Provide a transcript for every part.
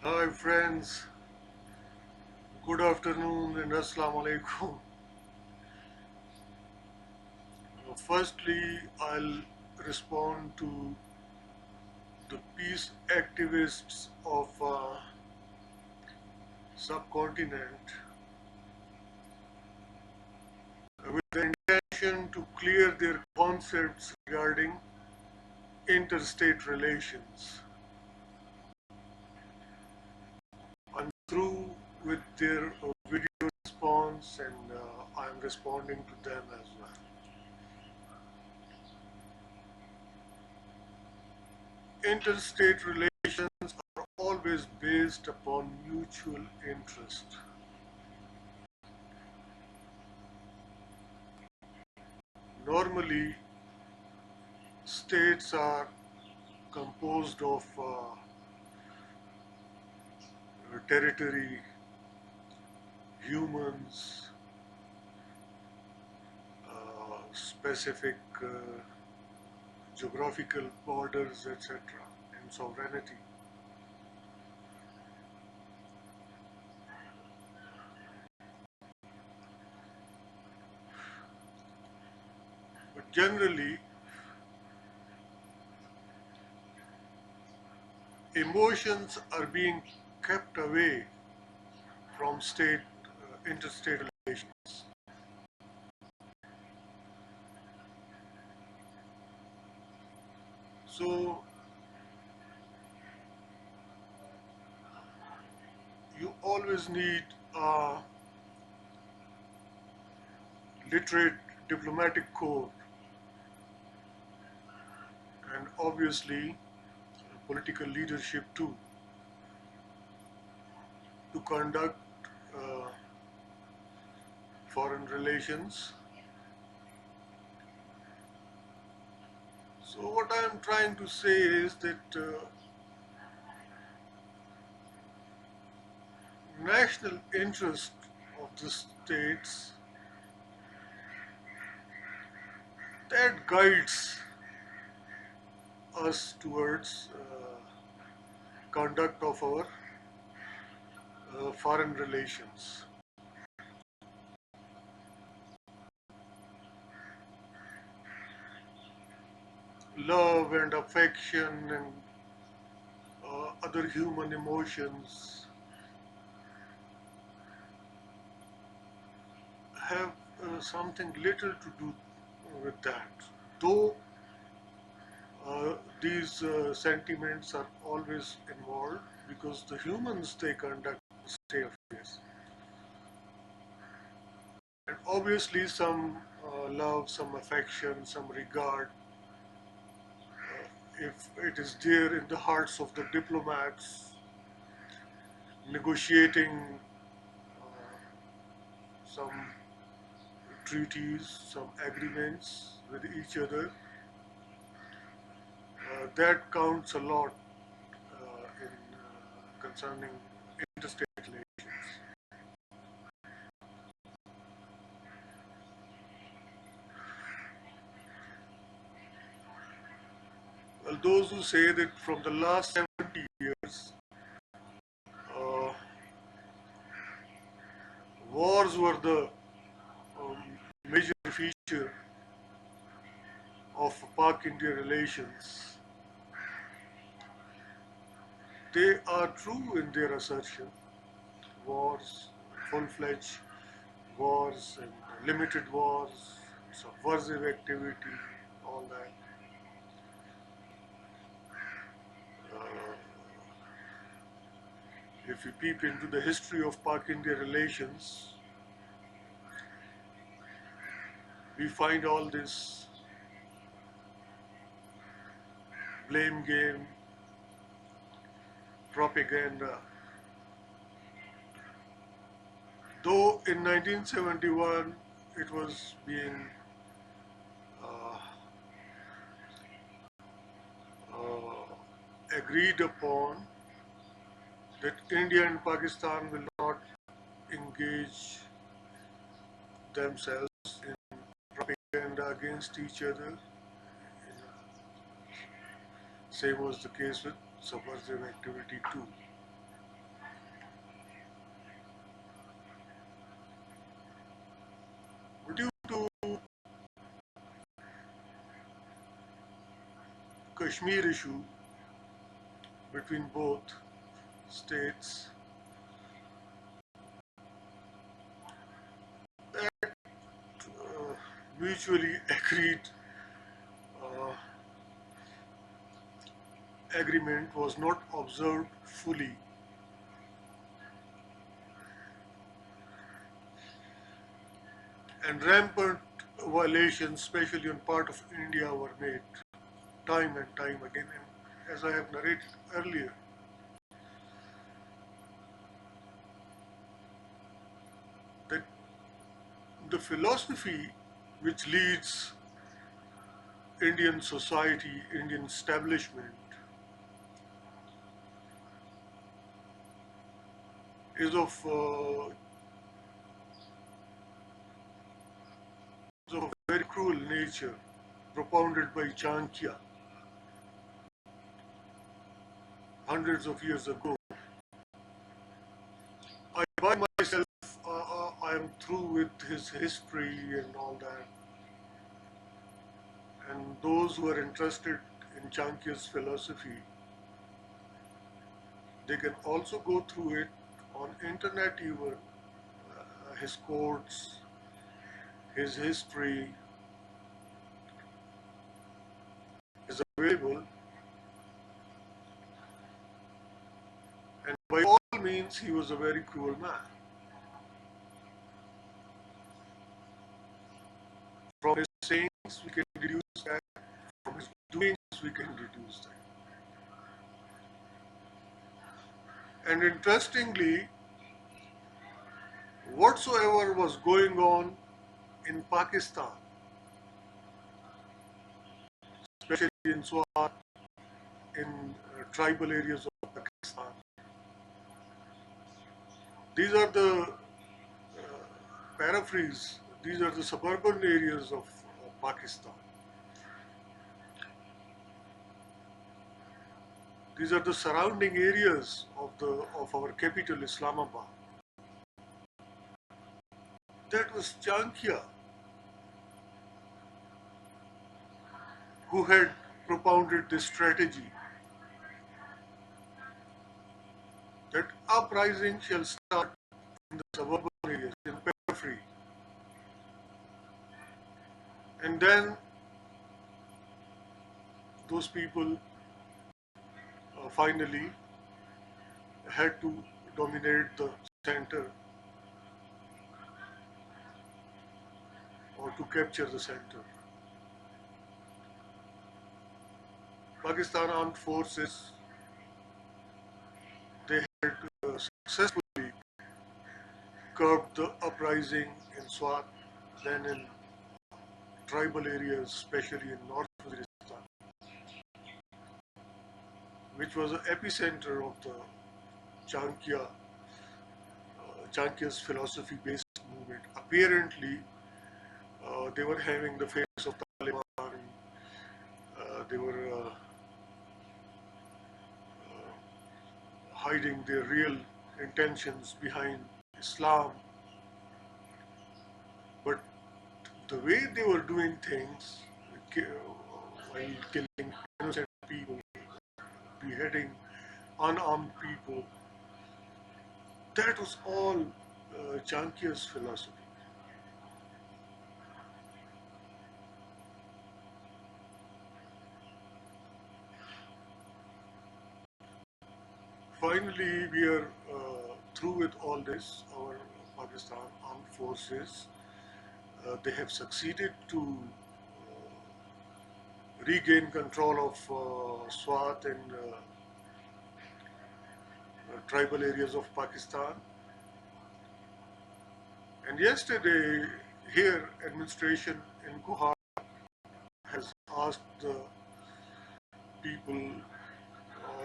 Hi friends, good afternoon and Assalamu alaikum. Firstly, I'll respond to the peace activists of subcontinent with the intention to clear their concepts regarding interstate relations. I'm through with their video response and I'm responding to them as well. Interstate relations are always based upon mutual interest. Normally, states are composed of territory, humans, specific geographical borders, etc., and sovereignty. But generally, emotions are being kept away from interstate relations. So you always need a literate diplomatic code and obviously political leadership too to conduct uh, foreign relations. So what I am trying to say is that national interest of the states that guides us towards conduct of our foreign relations. Love and affection and other human emotions have something little to do with that. Though these sentiments are always involved because the humans they conduct the state affairs. And obviously some love, some affection, some regard, if it is there in the hearts of the diplomats negotiating some treaties, some agreements with each other, that counts a lot in concerning interstate relations. Well, those who say that from the last 70 years, uh, wars were the um, major feature of Pak-India relations, they are true in their assertion. Wars, full-fledged wars and limited wars, subversive activity, all that. Uh, if you peep into the history of Pak-India relations, we find all this blame game, propaganda. Though in 1971 it was being uh, agreed upon that India and Pakistan will not engage themselves in propaganda against each other. Same was the case with subversive activity too. Kashmir issue between both states, that mutually agreed uh, agreement was not observed fully, and rampant violations, especially on part of India, were made time and time again. And as I have narrated earlier, that the philosophy which leads Indian society, Indian establishment, is of a very cruel nature, propounded by Chanakya hundreds of years ago. I by myself, I am through with his history and all that. And those who are interested in Chanakya's philosophy, they can also go through it on internet even. His quotes, his history is available, and by all means he was a very cruel man. From his sayings we can deduce that, from his doings we can deduce that. And interestingly, whatsoever was going on in Pakistan, especially in Swat, in tribal areas of Pakistan, these are the paraphrase, these are the suburban areas of Pakistan. These are the surrounding areas of our capital, Islamabad. That was Chanakya who had propounded this strategy that uprising shall start in the suburban areas, in periphery, and then those people finally had to dominate the center or to capture the center. Pakistan Armed Forces, they had successfully curbed the uprising in Swat, then in tribal areas, especially in North Waziristan, which was the epicenter of the Chanakya's philosophy-based movement. Apparently, they were having the face of Taliban. They were hiding their real intentions behind Islam. But the way they were doing things, while killing innocent people, beheading unarmed people, that was all Chanakya's philosophy. Finally, we are through with all this. Our Pakistan Armed Forces, they have succeeded to regain control of Swat and tribal areas of Pakistan. And yesterday, here, administration in Guwahati has asked the people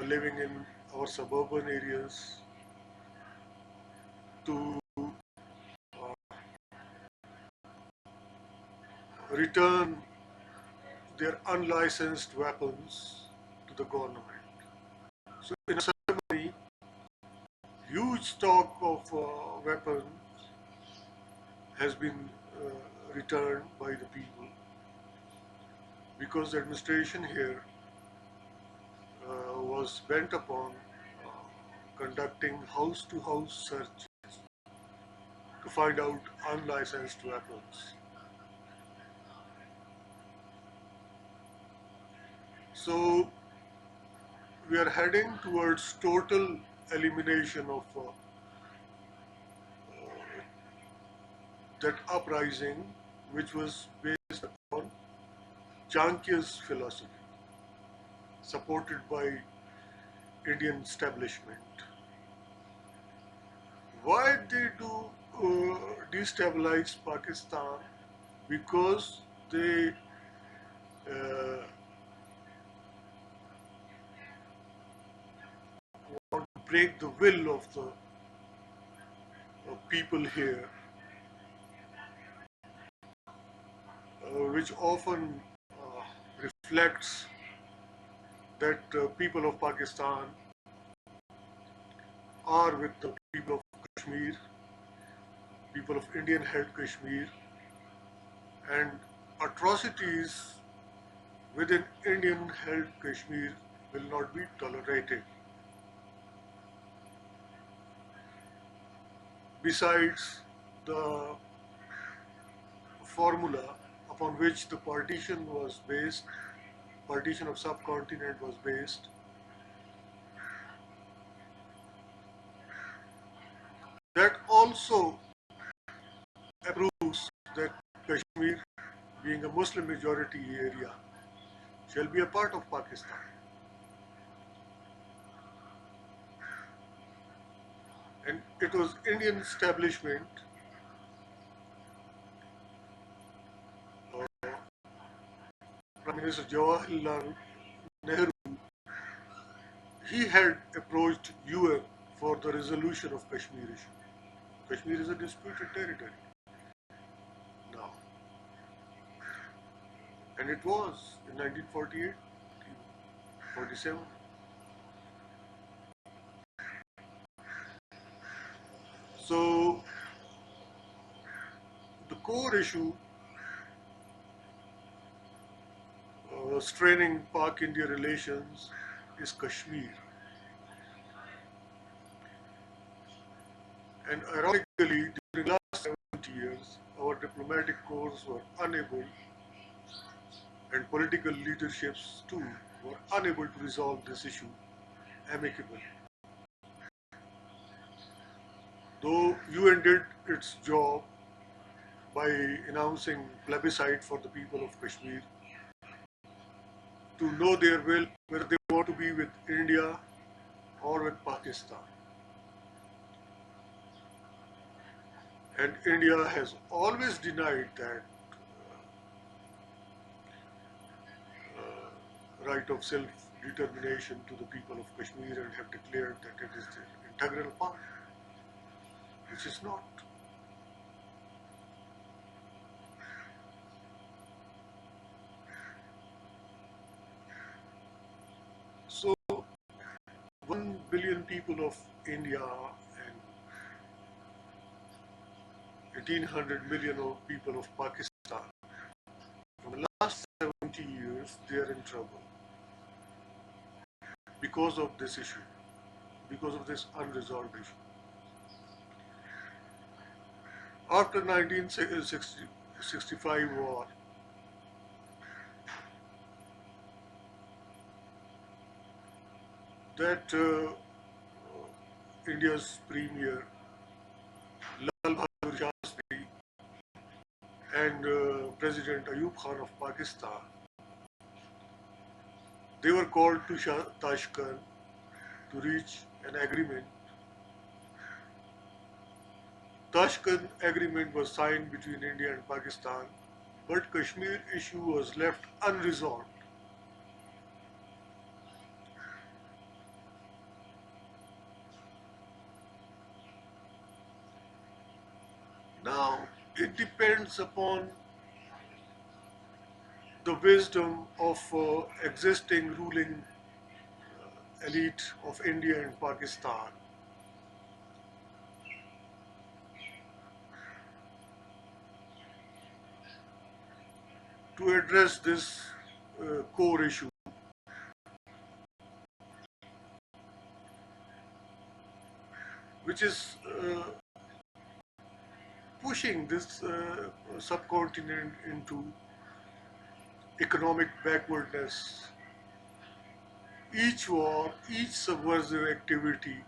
living in our suburban areas to return their unlicensed weapons to the government. So in a ceremony, huge stock of weapons has been returned by the people, because the administration here was bent upon conducting house to house search to find out unlicensed weapons. So we are heading towards total elimination of that uprising, which was based on Chankya's philosophy, supported by Indian establishment. Why they do destabilize Pakistan? Because they uh, want to break the will of the people here, which often reflects that people of Pakistan are with the people of Kashmir, people of Indian held Kashmir, and atrocities within Indian held Kashmir will not be tolerated. Besides, the formula upon which the partition was based, partition of subcontinent was based, that also approves that Kashmir, being a Muslim majority area, shall be a part of Pakistan. And it was Indian establishment, Prime Minister Jawaharlal Nehru, he had approached UN for the resolution of Kashmir issue. Kashmir is a disputed territory now, and it was in 1948, 47. So the core issue straining Pak-India relations is Kashmir. And ironically, during the last 70 years, our diplomatic corps were unable, and political leaderships too, were unable to resolve this issue amicably. Though UN did its job by announcing plebiscite for the people of Kashmir to know their will, whether they want to be with India or with Pakistan. And India has always denied that right of self-determination to the people of Kashmir and have declared that it is their integral part, which is not. So 1 billion people of India and 1800 million of people of Pakistan, for the last 70 years, they are in trouble because of this issue, because of this unresolved issue. After 1965 war, that India's premier Lal Bahadur Shastri and President Ayub Khan of Pakistan, they were called to Tashkent to reach an agreement. Tashkent agreement was signed between India and Pakistan, but Kashmir issue was left unresolved. Now it depends upon the wisdom of existing ruling elite of India and Pakistan to address this core issue which is pushing this subcontinent into economic backwardness. Each war, each subversive activity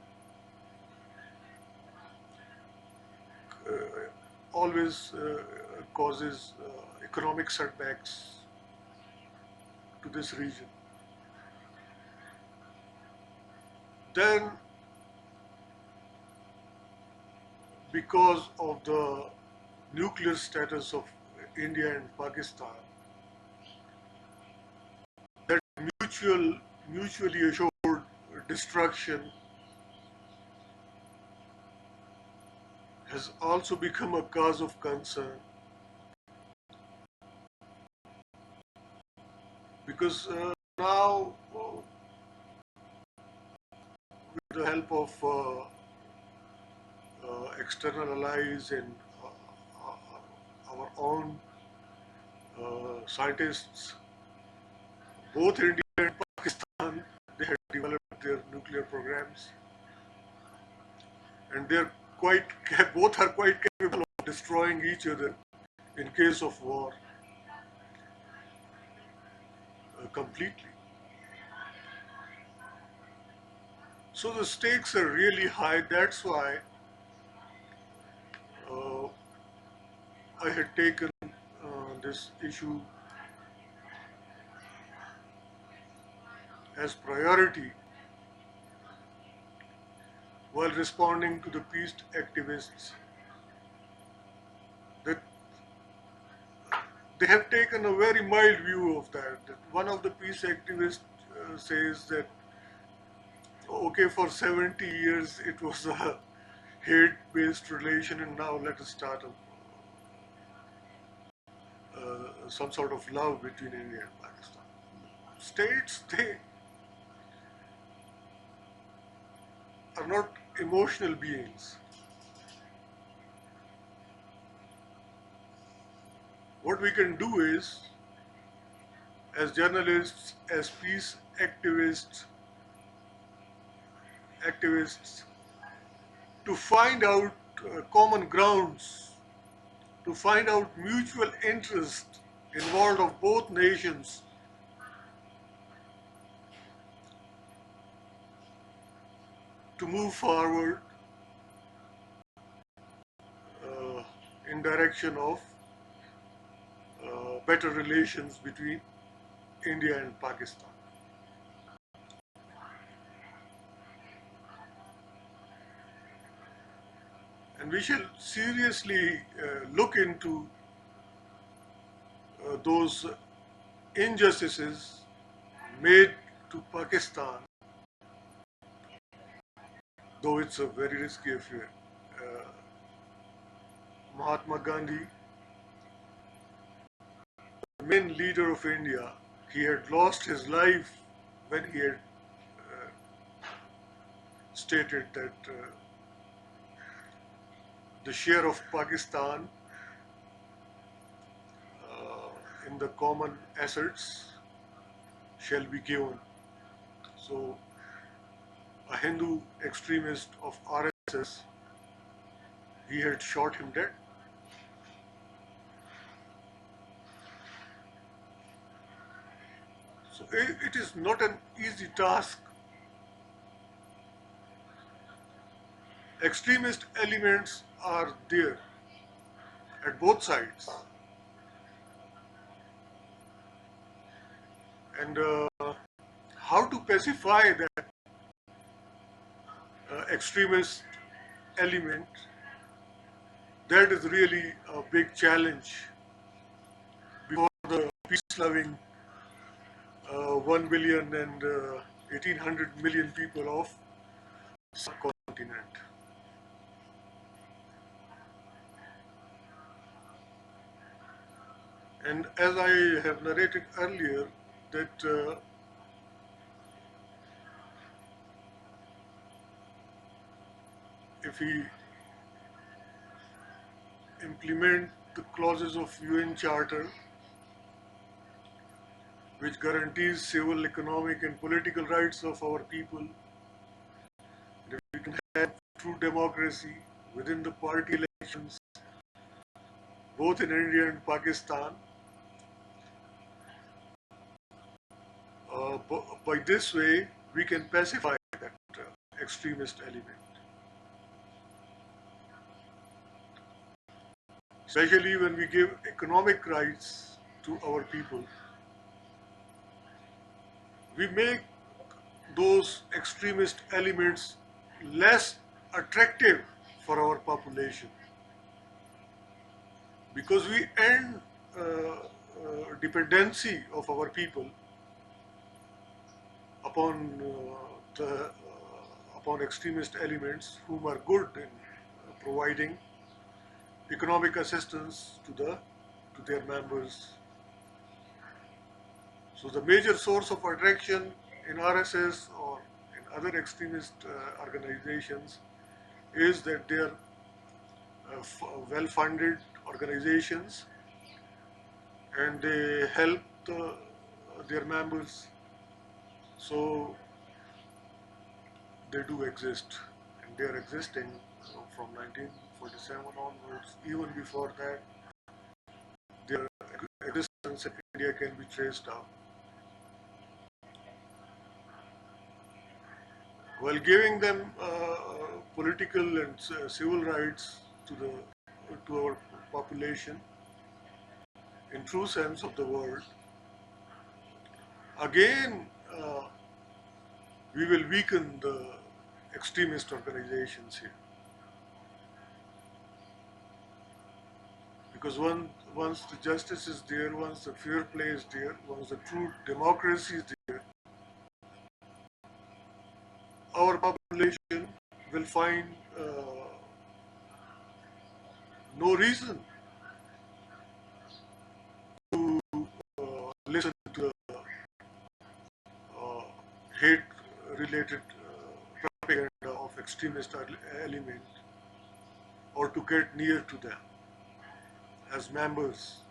always causes economic setbacks to this region. Then, because of the nuclear status of India and Pakistan, that mutually assured destruction has also become a cause of concern, because now, with the help of external allies and our own scientists, both India and Pakistan, they have developed their nuclear programs, and both are quite capable of destroying each other in case of war completely. So the stakes are really high. That's why uh, I had taken this issue as priority while responding to the peace activists, that they have taken a very mild view of that. That one of the peace activists says that, okay, for 70 years it was a hate-based relation, and now let us start some sort of love between India and Pakistan. States, they are not emotional beings. What we can do is, as journalists, as peace activists, to find out common grounds, to find out mutual interest involved of both nations, to move forward uh, in direction of better relations between India and Pakistan. And we shall seriously look into those injustices made to Pakistan, though it's a very risky affair. Uh, Mahatma Gandhi, the main leader of India, he had lost his life when he had stated that the share of Pakistan in the common assets shall be given. So, a Hindu extremist of RSS, he had shot him dead. So, it is not an easy task. Extremist elements are there at both sides. And how to pacify that extremist element, that is really a big challenge before the peace-loving 1 billion and 1800 million people of subcontinent. And as I have narrated earlier, that if we implement the clauses of UN Charter, which guarantees civil, economic, and political rights of our people, if we can have true democracy, within the party elections, both in India and Pakistan. By this way, we can pacify that extremist element. Especially when we give economic rights to our people, we make those extremist elements less attractive for our population, because we end dependency of our people upon upon extremist elements whom are good in providing economic assistance to their members. So the major source of attraction in RSS or in other extremist organizations is that they are well-funded organizations, and they help their members. So they do exist, and they are existing from 1947 onwards. Even before that, their existence in India can be traced out. While giving them political and civil rights to our population, in true sense of the word, again we will weaken the extremist organizations here. Because once the justice is there, once the fair play is there, once the true democracy is there, our population will find no reason to listen to the hate-related propaganda of extremist element, or to get near to them as members.